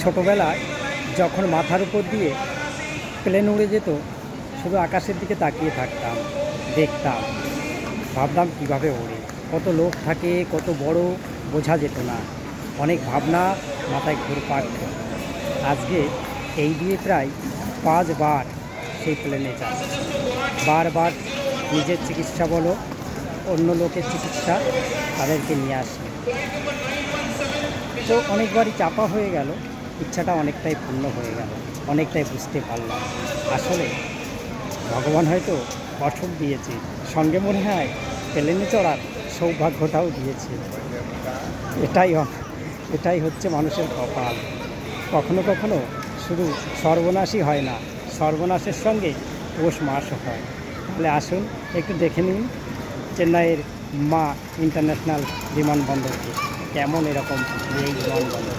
ছোটোবেলায় যখন মাথার উপর দিয়ে প্লেন উড়ে যেত, শুধু আকাশের দিকে তাকিয়ে থাকতাম, দেখতাম, ভাবতাম কীভাবে ওড়ে, কত লোক থাকে, কত বড়, বোঝা যেত না। অনেক ভাবনা মাথায় ঘুরপাক খেত। আজকে এই দিয়ে প্রায় 5 বার সেই প্লেনে যাচ্ছে। বারবার নিজের চিকিৎসা বলো, অন্য লোকের চিকিৎসা, তাদেরকে নিয়ে আসি। তো অনেকবারই চাপা হয়ে গেল, ইচ্ছাটা অনেকটাই পূর্ণ হয়ে গেল, অনেকটাই বুঝতে পারলাম আসলে ভগবান হয়তো অসুখ দিয়েছে, সঙ্গে মনে হয় প্লেনে চড়ার সৌভাগ্যটাও দিয়েছে। এটাই এটাই হচ্ছে মানুষের কপাল। কখনো কখনো শুধু সর্বনাশই হয় না, সর্বনাশের সঙ্গে পৌষ মাসও হয়। তাহলে আসুন একটু দেখে নিন চেন্নাইয়ের মা ইন্টারন্যাশনাল বিমানবন্দরকে, কেমন এরকম এই বিমানবন্দর।